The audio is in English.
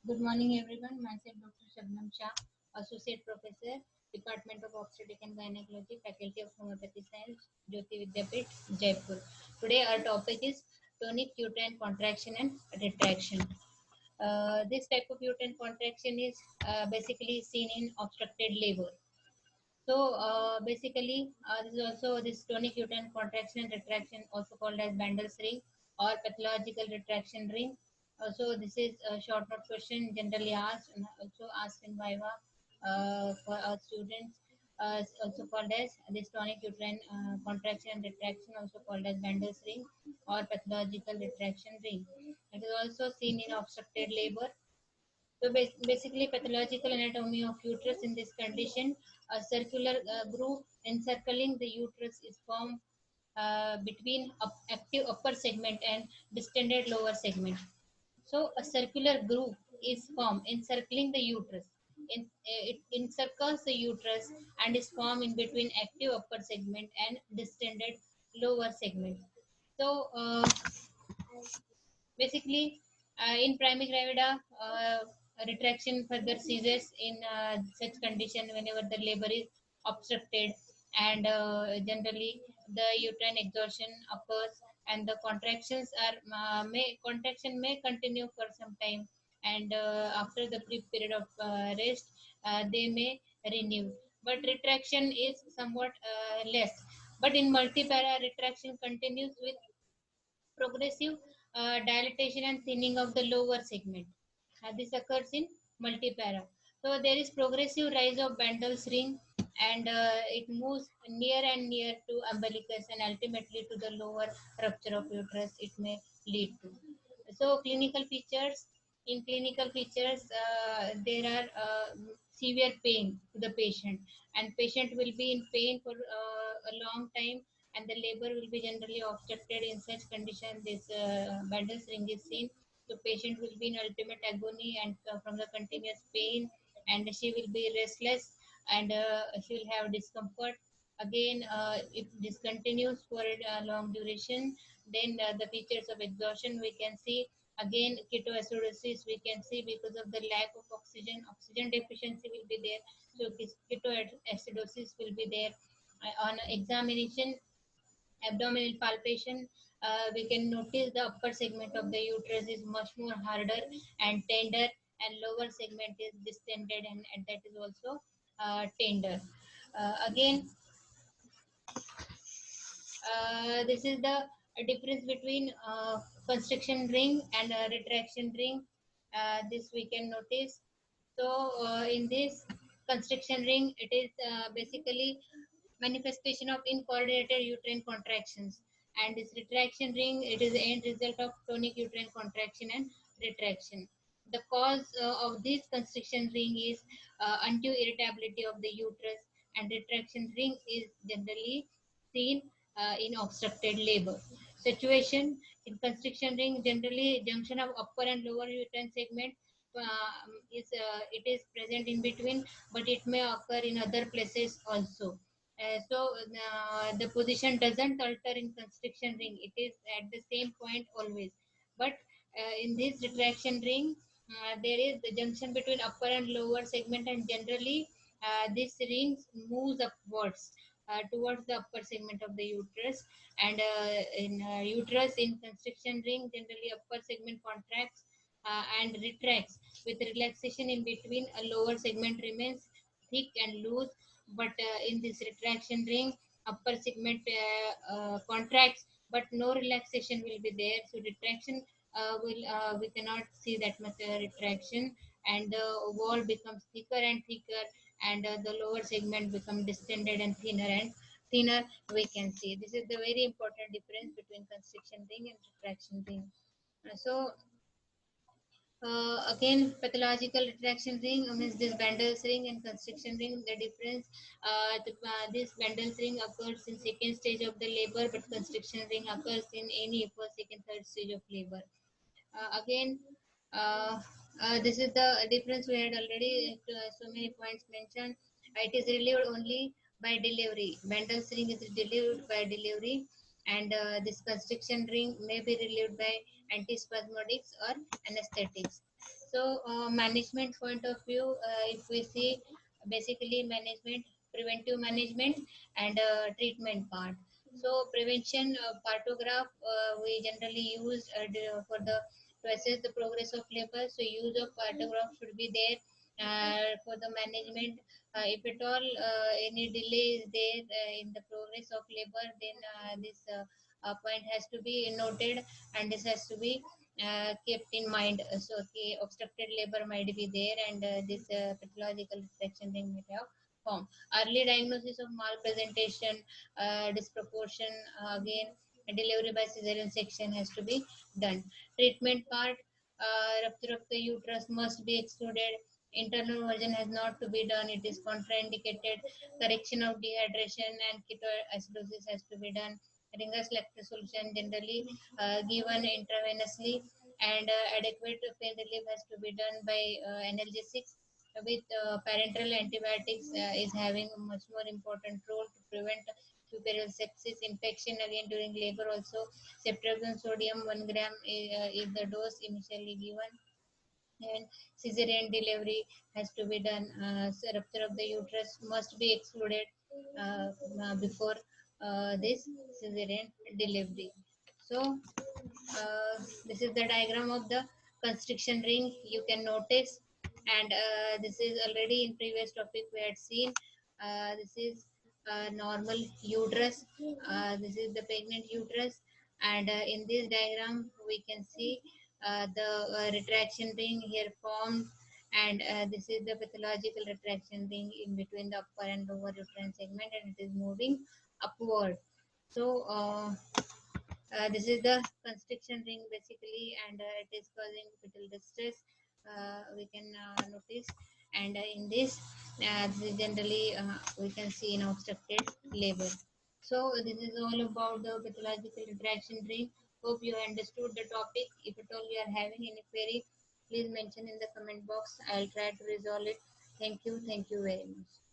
Good morning, everyone. Myself, Dr. Shabnam Shah, Associate Professor, Department of Obstetrics and Gynecology, Faculty of Homeopathy Science, Jyoti Vidyapith, Jaipur. Today, our topic is tonic uterine contraction and retraction. This type of uterine contraction is basically seen in obstructed labor. So, this is also this tonic uterine contraction and retraction, also called as Bandel's ring or pathological retraction ring. Also, this is a short note question generally asked and also asked in Viva for our students. It's also called as this tonic uterine contraction and retraction, also called as Bandel's ring or pathological retraction ring. It is also seen in obstructed labor. So basically, pathological anatomy of uterus in this condition, a circular groove encircling the uterus is formed between active upper segment and distended lower segment. So a circular groove is formed encircling the uterus. It encircles the uterus and is formed in between active upper segment and distended lower segment. So basically, in primary gravida, retraction further ceases in such condition whenever the labor is obstructed, and generally the uterine exhaustion occurs, and the contractions are contraction may continue for some time, and after the brief period of rest, they may renew. But retraction is somewhat less. But in multipara, retraction continues with progressive dilatation and thinning of the lower segment. This occurs in multipara. So there is progressive rise of Bandel's ring, and it moves near and near to umbilicus and ultimately to the lower rupture of uterus it may lead to. So clinical features, in clinical features, there are severe pain to the patient, and patient will be in pain for a long time, and the labor will be generally obstructed. In such condition, this Bandel's ring is seen. The patient will be in ultimate agony and from the continuous pain, and she will be restless, and she will have discomfort. Again, if this continues for a long duration, then the features of exhaustion we can see. Again, ketoacidosis we can see because of the lack of oxygen. Oxygen deficiency will be there. So ketoacidosis will be there. On examination, abdominal palpation, we can notice the upper segment of the uterus is much more harder and tender, and lower segment is distended, and that is also tender. Again, this is the difference between constriction ring and retraction ring. This we can notice. So in this constriction ring, it is basically manifestation of incoordinated uterine contractions, and this retraction ring, it is the end result of tonic uterine contraction and retraction. The cause of this constriction ring is undue irritability of the uterus, and retraction ring is generally seen in obstructed labor. Situation in constriction ring, generally junction of upper and lower uterine segment is it is present in between, but it may occur in other places also. The position doesn't alter in constriction ring; it is at the same point always. But in this retraction ring, there is the junction between upper and lower segment, and generally this ring moves upwards towards the upper segment of the uterus. And in uterus in constriction ring, generally upper segment contracts and retracts. With relaxation in between, a lower segment remains thick and loose, but in this retraction ring, upper segment contracts, but no relaxation will be there. So retraction will we cannot see that much retraction, and the wall becomes thicker and thicker, and the lower segment become distended and thinner. We can see this is the very important difference between constriction ring and retraction ring. So again, pathological retraction ring means this Bandel's ring and constriction ring. The difference, this Bandel's ring occurs in second stage of the labor, but constriction ring occurs in any first, second, third stage of labor. Again, uh, this is the difference we had already. So many points mentioned. It is relieved only by delivery. Bandel's ring is delivered by delivery, and this constriction ring may be relieved by antispasmodics or anesthetics. So, management point of view, if we see basically management, preventive management, and treatment part. So, prevention partograph we generally use for the to assess the progress of labor. So, use of partograph should be there for the management. If at all any delay is there in the progress of labor, then this point has to be noted, and this has to be kept in mind. So, okay, obstructed labor might be there, and this pathological retraction ring might have formed. Early diagnosis of malpresentation, disproportion, again, delivery by cesarean section has to be done. Treatment part, rupture of the uterus must be excluded. Internal version has not to be done. It is contraindicated. Correction of dehydration and ketoacidosis has to be done. Ringer's lactate solution generally given intravenously, and adequate pain relief has to be done by analgesics. With parenteral antibiotics is having a much more important role to prevent puerperal sepsis infection again during labor. Also, ceftriaxone sodium 1 gram is the dose initially given, and cesarean delivery has to be done. So rupture of the uterus must be excluded before this cesarean delivery. So this is the diagram of the constriction ring. You can notice, and this is already in previous topic we had seen. This is normal uterus. This is the pregnant uterus, and in this diagram we can see the retraction ring here formed, and this is the pathological retraction ring in between the upper and lower uterine segment, and it is moving upward. So this is the constriction ring basically, and it is causing fetal distress. We can notice, and in this generally we can see in obstructed labor. So this is all about the pathological retraction ring. Hope you understood the topic. If at all you are having any query, please mention in the comment box. I'll try to resolve it. Thank you. Thank you very much.